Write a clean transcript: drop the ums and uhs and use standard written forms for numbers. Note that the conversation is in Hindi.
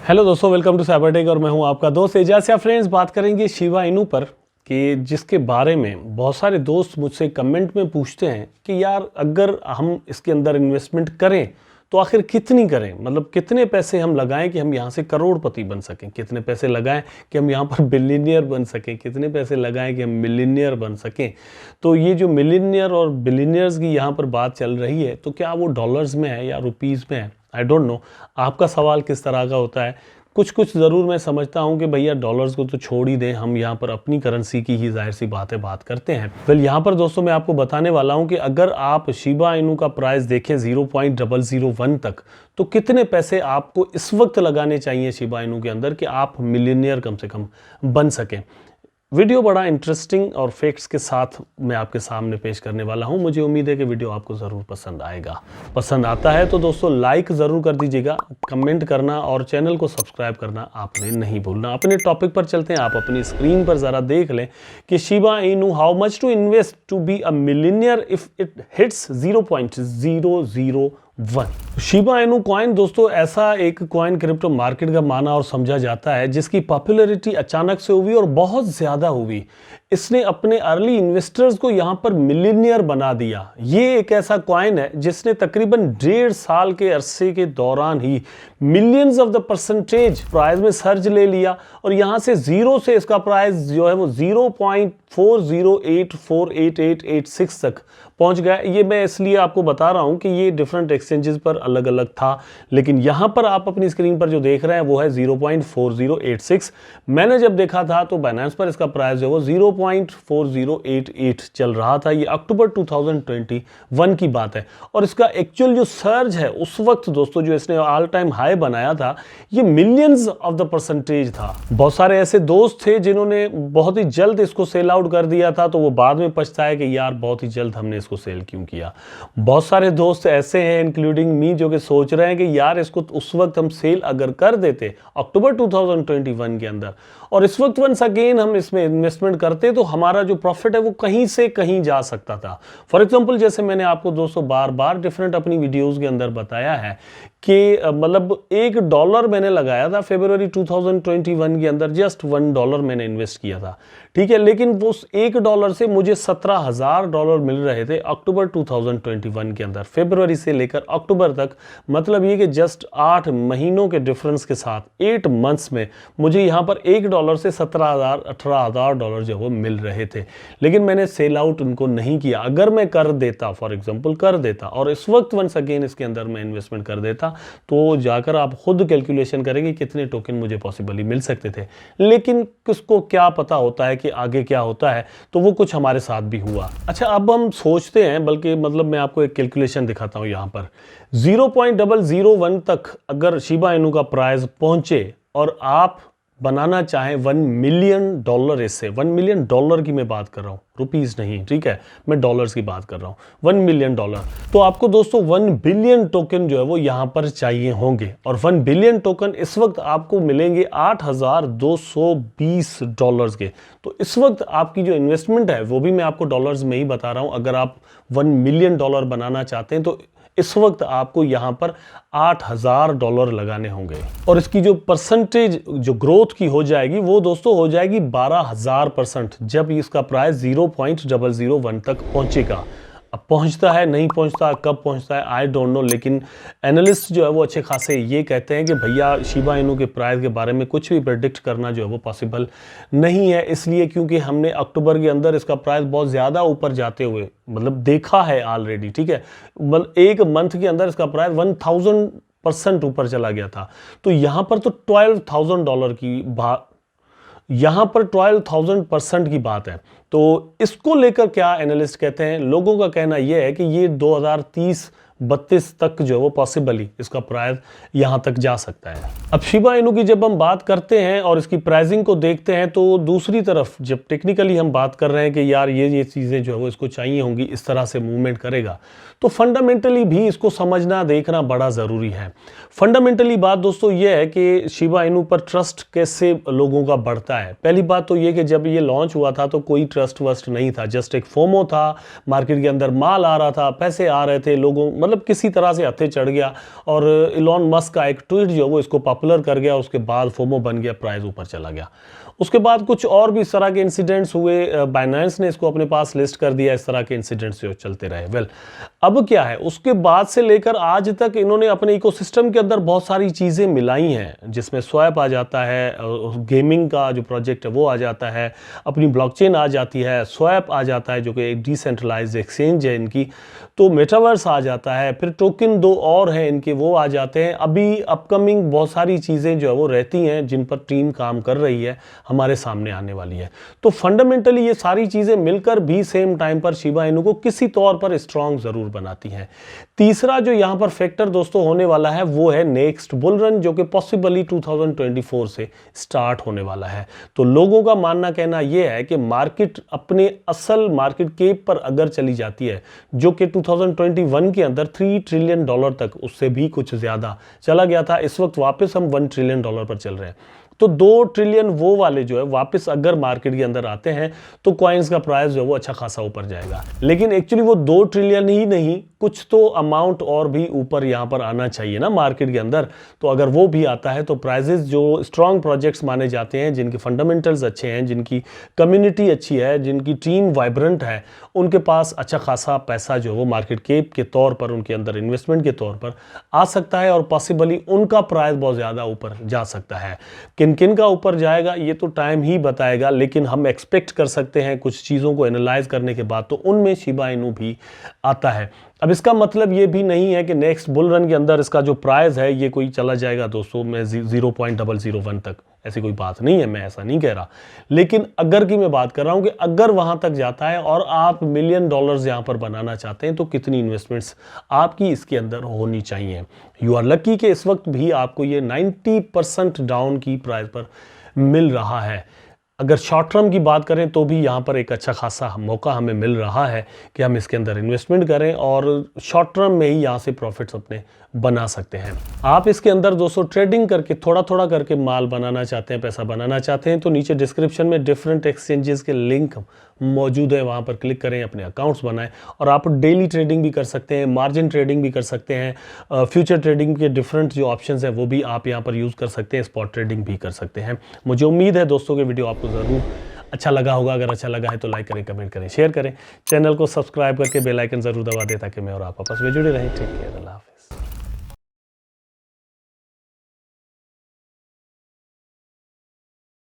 हेलो दोस्तों, वेलकम टू साइबरटेक और मैं हूं आपका दोस्त एजाज। या फ्रेंड्स, बात करेंगे शिबा इनू पर कि जिसके बारे में बहुत सारे दोस्त मुझसे कमेंट में पूछते हैं कि यार अगर हम इसके अंदर इन्वेस्टमेंट करें तो आखिर कितनी करें, मतलब कितने पैसे हम लगाएं कि हम यहाँ से करोड़पति बन सकें, कितने पैसे लगाएं कि हम यहाँ पर बिलियनियर बन सकें, कितने पैसे लगाएं कि हम मिलियनियर बन सकें। तो ये जो मिलियनियर और बिलियनियर्स की यहाँ पर बात चल रही है, तो क्या वो डॉलर्स में है या रुपीज़ में है, आई डोंट नो। आपका सवाल किस तरह का होता है, कुछ ज़रूर मैं समझता हूं कि भैया डॉलर्स को तो छोड़ ही दें, हम यहाँ पर अपनी करेंसी की ही जाहिर सी बात करते हैं। वेल, यहाँ पर दोस्तों मैं आपको बताने वाला हूं कि अगर आप शिबा इनू का प्राइस देखें 0.001 तक, तो कितने पैसे आपको इस वक्त लगाने चाहिए शिबा इनू के अंदर कि आप मिलियनियर कम से कम बन सकें। वीडियो बड़ा इंटरेस्टिंग और फैक्ट्स के साथ मैं आपके सामने पेश करने वाला हूं। मुझे उम्मीद है कि वीडियो आपको ज़रूर पसंद आएगा। पसंद आता है तो दोस्तों लाइक ज़रूर कर दीजिएगा, कमेंट करना और चैनल को सब्सक्राइब करना आपने नहीं भूलना। अपने टॉपिक पर चलते हैं। आप अपनी स्क्रीन पर ज़रा देख लें कि Shiba Inu, how much to invest to be a millionaire if it hits 0.001। Shiba Inu coin दोस्तों ऐसा एक कॉइन क्रिप्टो मार्केट का माना और समझा जाता है जिसकी पॉपुलैरिटी अचानक से हुई और बहुत ज़्यादा हुई। इसने अपने अर्ली इन्वेस्टर्स को यहाँ पर मिलियनियर बना दिया। ये एक ऐसा कॉइन है जिसने तकरीबन 1.5 साल के अरसे के दौरान ही millions of the percentage price में सर्ज ले लिया और यहाँ से जीरो से इसका प्राइस जो है वो 0.4084886 तक पहुंच गया। ये मैं इसलिए आपको बता रहा हूं कि ये डिफरेंट एक्सचेंजेस पर अलग अलग था, लेकिन यहां पर आप अपनी स्क्रीन पर जो देख रहे हैं वो है 0.4086। मैंने जब देखा था तो बाइनेंस पर इसका प्राइस जो है वो 0.4088 चल रहा था। ये अक्टूबर 2021 की बात है और इसका एक्चुअल जो सर्ज है उस वक्त दोस्तों जो इसने ऑल टाइम हाई बनाया था, ये मिलियंस ऑफ द परसेंटेज था। बहुत सारे ऐसे दोस्त थे जिन्होंने बहुत ही जल्द इसको सेल आउट कर दिया था, तो वो बाद में पछताए कि यार बहुत ही जल्द हमने इसको सेल क्यों किया। बहुत सारे दोस्त ऐसे हैं इंक्लूडिंग मी जो कि सोच रहे हैं कि यार इसको उस वक्त हम सेल अगर कर देते अक्टूबर 2021 के अंदर और इस वक्त वंस अगेन हम इसमें इन्वेस्टमेंट करते तो हमारा जो प्रॉफिट है वो कहीं से कहीं जा सकता था। फॉर एग्जांपल, जैसे मैंने आपको दोस्तों बार बार डिफरेंट अपनी वीडियोस के अंदर बताया है कि मतलब $1 मैंने लगाया था फरवरी 2021 के अंदर, जस्ट $1 मैंने इन्वेस्ट किया था, ठीक है। लेकिन वो $1 से मुझे $17,000 मिल रहे थे अक्टूबर 2021 के अंदर, फरवरी से लेकर अक्टूबर तक। मतलब ये कि जस्ट 8 महीनों के डिफरेंस के साथ 8 मंथ्स में मुझे यहाँ पर $1 से $17,000-18,000 जो वो मिल रहे थे। लेकिन मैंने सेल आउट उनको नहीं किया। अगर मैं कर देता, फॉर एग्जाम्पल कर देता और इस वक्त वंस अगेन इसके अंदर मैं इन्वेस्टमेंट कर देता, तो जाकर आप खुद कैलकुलेशन करेंगे कितने टोकन मुझे पॉसिबली मिल सकते थे। लेकिन किसको क्या पता होता है कि आगे क्या होता है, तो वो कुछ हमारे साथ भी हुआ। अच्छा, अब हम सोचते हैं, बल्कि मतलब मैं आपको एक कैलकुलेशन दिखाता हूं। यहां पर 0.001 तक अगर शिबा इनू का प्राइस पहुंचे और आप बनाना चाहें $1 मिलियन, इससे $1 मिलियन की मैं बात कर रहा हूं, रुपीस नहीं, ठीक है, मैं डॉलर्स की बात कर रहा हूं, $1 मिलियन। तो आपको दोस्तों 1 बिलियन टोकन जो है वो यहां पर चाहिए होंगे और 1 बिलियन टोकन इस वक्त आपको मिलेंगे $8,220 के। तो इस वक्त आपकी जो इन्वेस्टमेंट है वो भी मैं आपको डॉलर्स में ही बता रहा हूं। अगर आप $1 मिलियन बनाना चाहते हैं तो इस वक्त आपको यहां पर $8,000 लगाने होंगे और इसकी जो परसेंटेज जो ग्रोथ की हो जाएगी वो दोस्तों हो जाएगी 12,000% जब इसका प्राइस 0.001 तक पहुंचेगा। अब पहुंचता है, नहीं पहुंचता, कब पहुंचता है, आई डोंट नो। लेकिन एनालिस्ट जो है वो अच्छे खासे ये कहते हैं कि भैया शिबा इनू के प्राइस के बारे में कुछ भी प्रेडिक्ट करना जो है वो पॉसिबल नहीं है। इसलिए क्योंकि हमने अक्टूबर के अंदर इसका प्राइस बहुत ज़्यादा ऊपर जाते हुए मतलब देखा है ऑलरेडी, ठीक है। मतलब एक मंथ के अंदर इसका प्राइस 1000% ऊपर चला गया था। तो यहाँ पर तो $12,000 की बात, यहां पर 12,000% की बात है। तो इसको लेकर क्या एनालिस्ट कहते हैं, लोगों का कहना यह है कि ये 2030-32 तक जो है वो पॉसिबली इसका प्राइस यहां तक जा सकता है। अब शिबा इनू की जब हम बात करते हैं और इसकी प्राइसिंग को देखते हैं, तो दूसरी तरफ जब टेक्निकली हम बात कर रहे हैं कि यार ये चीज़ें जो है वो इसको चाहिए होंगी, इस तरह से मूवमेंट करेगा, तो फंडामेंटली भी इसको समझना देखना बड़ा ज़रूरी है। फंडामेंटली बात दोस्तों ये है कि शिबा इनू पर ट्रस्ट कैसे लोगों का बढ़ता है। पहली बात तो ये कि जब ये लॉन्च हुआ था तो कोई ट्रस्ट वस्ट नहीं था, जस्ट एक फोमो था, मार्केट के अंदर माल आ रहा था, पैसे आ रहे थे, लोगों मतलब किसी तरह से हथे चढ़ गया और इलॉन मस्क का एक ट्वीट जो है वो इसको पॉपुलर कर गया, उसके बाद फोमो बन गया, प्राइस ऊपर चला गया। उसके बाद कुछ और भी इस तरह के इंसिडेंट्स हुए, बाइनेंस ने इसको अपने पास लिस्ट कर दिया, इस तरह के इंसिडेंट्स जो चलते रहे। वेल अब क्या है, उसके बाद से लेकर आज तक इन्होंने अपने इकोसिस्टम के अंदर बहुत सारी चीज़ें मिलाई हैं, जिसमें स्वैप आ जाता है, गेमिंग का जो प्रोजेक्ट है वो आ जाता है, अपनी ब्लॉकचेन आ जाती है, स्वैप आ जाता है जो कि एक डिसेंट्रलाइज्ड एक्सचेंज है इनकी, तो मेटावर्स आ जाता है, फिर टोकन 2 और हैं इनके वो आ जाते हैं। अभी अपकमिंग बहुत सारी चीज़ें जो है वो रहती हैं जिन पर टीम काम कर रही है, हमारे सामने आने वाली है। तो फंडामेंटली ये सारी चीज़ें मिलकर भी सेम टाइम पर शिबा इनू को किसी तौर पर स्ट्रांग ज़रूर बनाती हैं। तीसरा जो यहाँ पर फैक्टर दोस्तों होने वाला है वो है नेक्स्ट बुल रन, जो कि पॉसिबली 2024 से स्टार्ट होने वाला है। तो लोगों का मानना कहना यह है कि मार्केट अपने असल मार्केट केप पर अगर चली जाती है, जो कि 2021 के अंदर $3 ट्रिलियन तक, उससे भी कुछ ज़्यादा चला गया था, इस वक्त वापस हम $1 ट्रिलियन पर चल रहे हैं। तो 2 ट्रिलियन वो वाले जो है वापस अगर मार्केट के अंदर आते हैं तो कॉइन्स का प्राइस जो है वो अच्छा खासा ऊपर जाएगा। लेकिन एक्चुअली वो 2 ट्रिलियन ही नहीं, कुछ तो अमाउंट और भी ऊपर यहाँ पर आना चाहिए ना मार्केट के अंदर। तो अगर वो भी आता है तो प्राइजेस जो स्ट्रॉन्ग प्रोजेक्ट्स माने जाते हैं, जिनके फंडामेंटल्स अच्छे हैं, जिनकी कम्युनिटी अच्छी है, जिनकी टीम वाइब्रेंट है, उनके पास अच्छा खासा पैसा जो है वो मार्केट केप के तौर पर, उनके अंदर इन्वेस्टमेंट के तौर पर आ सकता है और पॉसिबली उनका प्राइस बहुत ज़्यादा ऊपर जा सकता है। किन किन का ऊपर जाएगा ये तो टाइम ही बताएगा, लेकिन हम एक्सपेक्ट कर सकते हैं कुछ चीज़ों को एनालाइज करने के बाद, तो उनमें शिबा इनू भी आता है। अब इसका मतलब ये भी नहीं है कि नेक्स्ट बुल रन के अंदर इसका जो प्राइस है ये कोई चला जाएगा दोस्तों में 0.001 तक, ऐसी कोई बात नहीं है, मैं ऐसा नहीं कह रहा। लेकिन अगर की मैं बात कर रहा हूं कि अगर वहां तक जाता है और आप $1 मिलियन यहां पर बनाना चाहते हैं तो कितनी इन्वेस्टमेंट्स आपकी इसके अंदर होनी चाहिए। यू आर लकी कि इस वक्त भी आपको ये 90% डाउन की प्राइस पर मिल रहा है। अगर शॉर्ट टर्म की बात करें तो भी यहाँ पर एक अच्छा खासा मौका हमें मिल रहा है कि हम इसके अंदर इन्वेस्टमेंट करें और शॉर्ट टर्म में ही यहाँ से प्रॉफिट्स अपने बना सकते हैं। आप इसके अंदर दोस्तों ट्रेडिंग करके थोड़ा थोड़ा करके माल बनाना चाहते हैं, पैसा बनाना चाहते हैं, तो नीचे डिस्क्रिप्शन में डिफरेंट एक्सचेंजेस के लिंक मौजूद है, वहाँ पर क्लिक करें, अपने अकाउंट्स बनाएं और आप डेली ट्रेडिंग भी कर सकते हैं, मार्जिन ट्रेडिंग भी कर सकते हैं, फ्यूचर ट्रेडिंग के डिफरेंट जो ऑप्शंस हैं वो भी आप यहाँ पर यूज़ कर सकते हैं, स्पॉट ट्रेडिंग भी कर सकते हैं। मुझे उम्मीद है दोस्तों कि वीडियो आपको ज़रूर अच्छा लगा होगा। अगर अच्छा लगा है तो लाइक करें, कमेंट करें, शेयर करें, चैनल को सब्सक्राइब करके बेल आइकन ज़रूर दबा दें ताकि मैं और आप आपस में जुड़े रहें। टेक केयर, अल्लाह हाफ़िज़।